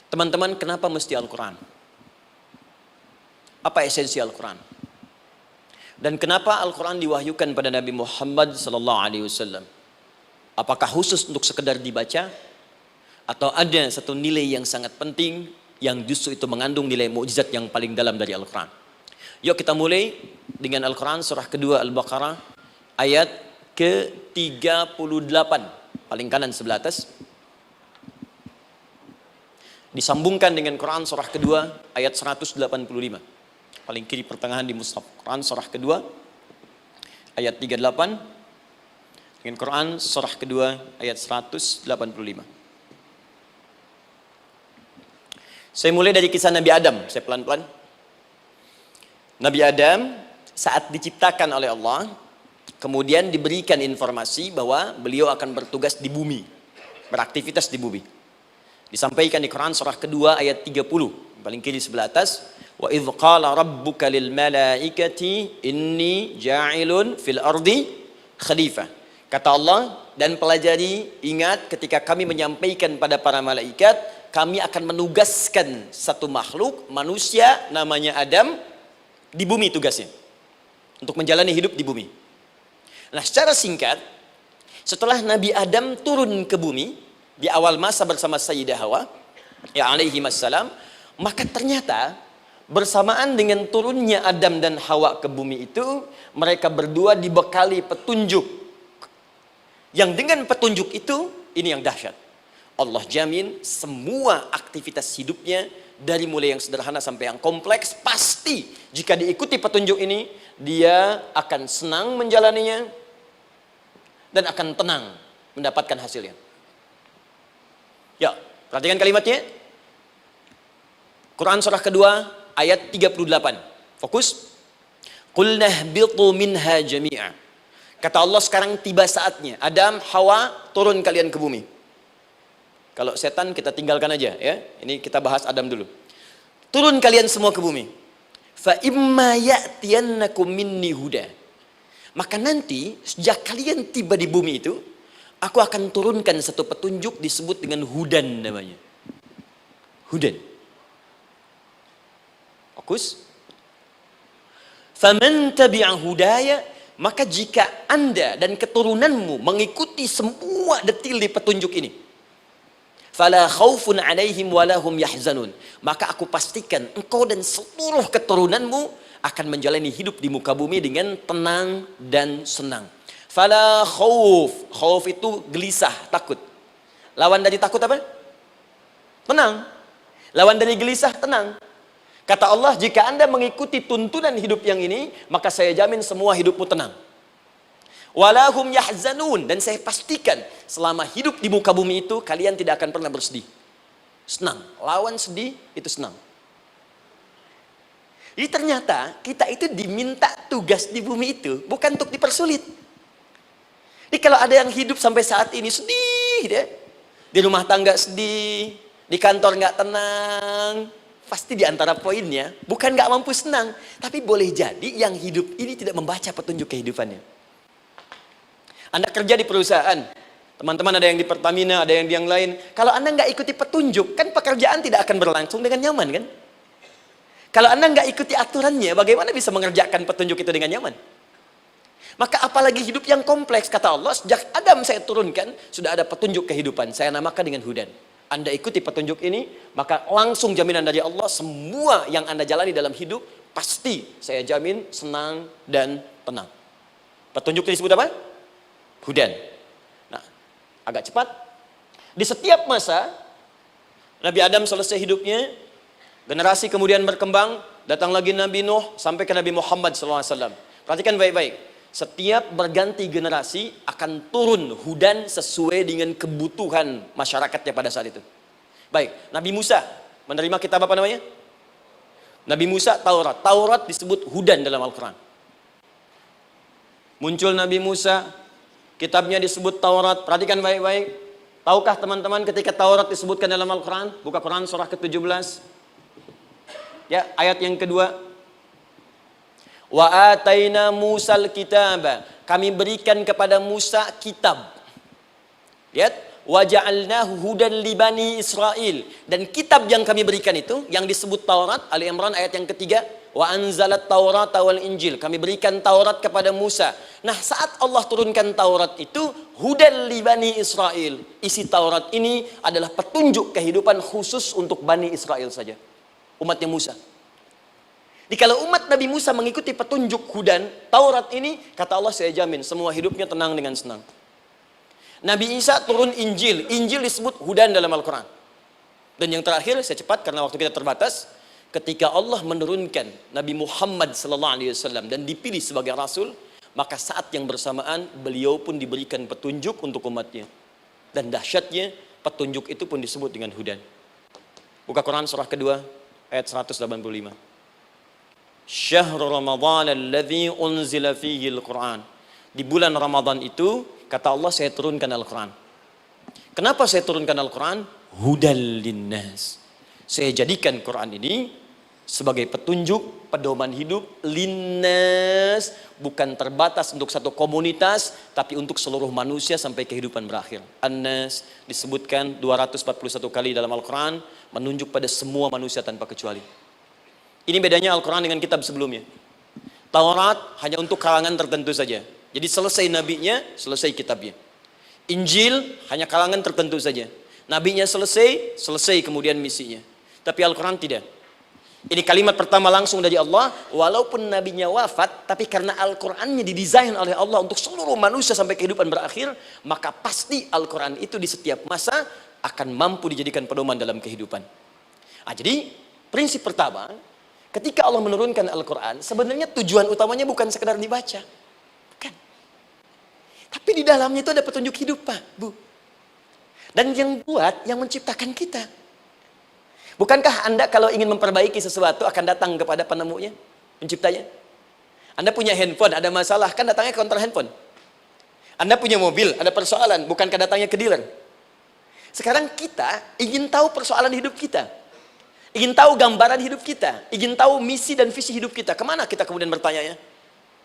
Teman-teman, kenapa mesti Al-Quran? Apa esensi Al-Quran? Dan kenapa Al-Quran diwahyukan pada Nabi Muhammad SAW? Apakah khusus untuk sekedar dibaca? Atau ada satu nilai yang sangat penting yang justru itu mengandung nilai mukjizat yang paling dalam dari Al-Quran? Yuk kita mulai dengan Al-Quran surah kedua Al-Baqarah ayat ke-38. Paling kanan sebelah atas. Disambungkan dengan Quran surah kedua ayat 185. Paling kiri pertengahan di mushaf. Quran surah kedua ayat 38 dengan Quran surah kedua ayat 185. Saya mulai dari kisah Nabi Adam. Saya pelan-pelan. Nabi Adam saat diciptakan oleh Allah, kemudian diberikan informasi bahwa beliau akan bertugas di bumi, beraktivitas di bumi. Disampaikan di Quran surah kedua ayat 30, paling kiri sebelah atas. Wa idh qala rabbuka lil malaikati inni ja'ilun fil ardi khalifah. Kata Allah, dan pelajari, ingat ketika kami menyampaikan pada para malaikat, kami akan menugaskan satu makhluk, manusia namanya Adam, di bumi tugasnya. Untuk menjalani hidup di bumi. Nah, secara singkat, setelah Nabi Adam turun ke bumi, di awal masa bersama Sayyidah Hawa, ya alaihi wassalam, maka ternyata bersamaan dengan turunnya Adam dan Hawa ke bumi itu, mereka berdua dibekali petunjuk. Yang dengan petunjuk itu, ini yang dahsyat. Allah jamin semua aktivitas hidupnya, dari mulai yang sederhana sampai yang kompleks, pasti jika diikuti petunjuk ini, dia akan senang menjalaninya dan akan tenang mendapatkan hasilnya. Ya, perhatikan kalimatnya. Quran surah kedua ayat 38. Fokus. Qul nahbitu minha jami'a. Kata Allah, sekarang tiba saatnya. Adam, Hawa, turun kalian ke bumi. Kalau setan kita tinggalkan aja ya. Ini kita bahas Adam dulu. Turun kalian semua ke bumi. Fa imma ya'tiyannakum minni huda. Maka nanti sejak kalian tiba di bumi itu, aku akan turunkan satu petunjuk disebut dengan hudan namanya. Hudan. Fokus. Faman tabi'a hudaya, maka jika Anda dan keturunanmu mengikuti semua detil di petunjuk ini, fala khaufun 'alaihim wala hum yahzanun, maka aku pastikan engkau dan seluruh keturunanmu akan menjalani hidup di muka bumi dengan tenang dan senang. Fala khauf. Khauf itu gelisah, takut. Lawan dari takut apa? Tenang. Lawan dari gelisah, tenang. Kata Allah, jika Anda mengikuti tuntunan hidup yang ini, maka saya jamin semua hidupmu tenang. Walahum yahzanun. Dan saya pastikan selama hidup di muka bumi itu, kalian tidak akan pernah bersedih. Senang. Lawan sedih, itu senang. Jadi ternyata kita itu diminta tugas di bumi itu bukan untuk dipersulit. Jadi kalau ada yang hidup sampai saat ini sedih deh, di rumah tangga sedih, di kantor nggak tenang, pasti di antara poinnya bukan nggak mampu senang, tapi boleh jadi yang hidup ini tidak membaca petunjuk kehidupannya. Anda kerja di perusahaan, teman-teman ada yang di Pertamina, ada yang di yang lain. Kalau Anda nggak ikuti petunjuk, kan pekerjaan tidak akan berlangsung dengan nyaman kan? Kalau Anda nggak ikuti aturannya, bagaimana bisa mengerjakan petunjuk itu dengan nyaman? Maka apalagi hidup yang kompleks, kata Allah, sejak Adam saya turunkan, sudah ada petunjuk kehidupan, saya namakan dengan hudan. Anda ikuti petunjuk ini, maka langsung jaminan dari Allah, semua yang Anda jalani dalam hidup, pasti saya jamin senang dan tenang. Petunjuk ini disebut apa? Hudan. Nah, agak cepat. Di setiap masa, Nabi Adam selesai hidupnya, generasi kemudian berkembang, datang lagi Nabi Nuh, sampai ke Nabi Muhammad SAW. Perhatikan baik-baik. Setiap berganti generasi akan turun hudan sesuai dengan kebutuhan masyarakatnya pada saat itu. Baik, Nabi Musa menerima kitab apa namanya? Nabi Musa, Taurat. Taurat disebut hudan dalam Al-Quran. Muncul Nabi Musa, kitabnya disebut Taurat. Perhatikan baik-baik. Tahukah teman-teman ketika Taurat disebutkan dalam Al-Quran? Buka Quran surah ke-17. Ya, ayat yang kedua. Wa ataina Musal kitaba. Kami berikan kepada Musa kitab. Lihat, wa ja'alnahu hudan li bani Israil. Dan kitab yang kami berikan itu yang disebut Taurat, Ali Imran ayat yang ketiga, wa anzalat Taurata wal Injil. Kami berikan Taurat kepada Musa. Nah, saat Allah turunkan Taurat itu hudan li bani Israil. Isi Taurat ini adalah petunjuk kehidupan khusus untuk Bani Israel saja, umatnya Musa. Jadi kalau umat Nabi Musa mengikuti petunjuk hudan Taurat ini, kata Allah, saya jamin semua hidupnya tenang dengan senang. Nabi Isa turun Injil. Injil disebut hudan dalam Al-Quran. Dan yang terakhir, saya cepat karena waktu kita terbatas, ketika Allah menurunkan Nabi Muhammad SAW dan dipilih sebagai Rasul, maka saat yang bersamaan beliau pun diberikan petunjuk untuk umatnya. Dan dahsyatnya petunjuk itu pun disebut dengan hudan. Buka Quran surah kedua ayat 185. Syahrul Ramadhan alladzi unzila fihi al-Quran. Di bulan Ramadan itu, kata Allah, saya turunkan Al-Quran. Kenapa saya turunkan Al-Quran? Hudal linnas. Saya jadikan Quran ini sebagai petunjuk, pedoman hidup linnas, bukan terbatas untuk satu komunitas, tapi untuk seluruh manusia sampai kehidupan berakhir. An-Nas disebutkan 241 kali dalam Al-Quran, menunjuk pada semua manusia tanpa kecuali. Ini bedanya Al-Quran dengan kitab sebelumnya. Taurat hanya untuk kalangan tertentu saja. Jadi selesai nabinya, selesai kitabnya. Injil hanya kalangan tertentu saja. Nabinya selesai, selesai kemudian misinya. Tapi Al-Quran tidak. Ini kalimat pertama langsung dari Allah. Walaupun nabinya wafat, tapi karena Al-Qurannya didesain oleh Allah untuk seluruh manusia sampai kehidupan berakhir, maka pasti Al-Quran itu di setiap masa akan mampu dijadikan pedoman dalam kehidupan. Nah, jadi prinsip pertama, ketika Allah menurunkan Al-Quran, sebenarnya tujuan utamanya bukan sekedar dibaca. Bukan. Tapi di dalamnya itu ada petunjuk hidup, Pak, Bu. Dan yang buat, yang menciptakan kita. Bukankah Anda kalau ingin memperbaiki sesuatu akan datang kepada penemunya, penciptanya? Anda punya handphone, ada masalah, kan datangnya ke counter handphone. Anda punya mobil, ada persoalan, bukankah datangnya ke dealer? Sekarang kita ingin tahu persoalan hidup kita. Ingin tahu gambaran hidup kita, ingin tahu misi dan visi hidup kita. Kemana kita kemudian bertanya?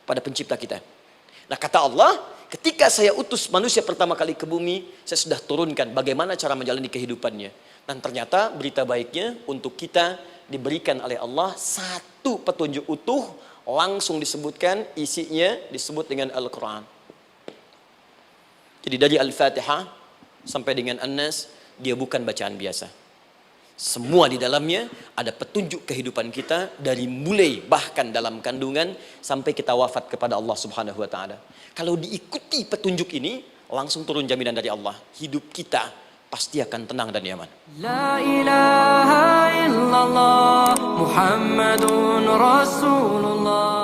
Pada pencipta kita. Nah, kata Allah, ketika saya utus manusia pertama kali ke bumi, saya sudah turunkan bagaimana cara menjalani kehidupannya. Dan ternyata berita baiknya untuk kita diberikan oleh Allah satu petunjuk utuh, langsung disebutkan, isinya disebut dengan Al-Quran. Jadi dari Al-Fatihah sampai dengan An-Nas, dia bukan bacaan biasa. Semua di dalamnya ada petunjuk kehidupan kita dari mulai bahkan dalam kandungan sampai kita wafat kepada Allah Subhanahu wa taala. Kalau diikuti petunjuk ini, langsung turun jaminan dari Allah. Hidup kita pasti akan tenang dan nyaman. La ilaha illallah Muhammadun Rasulullah.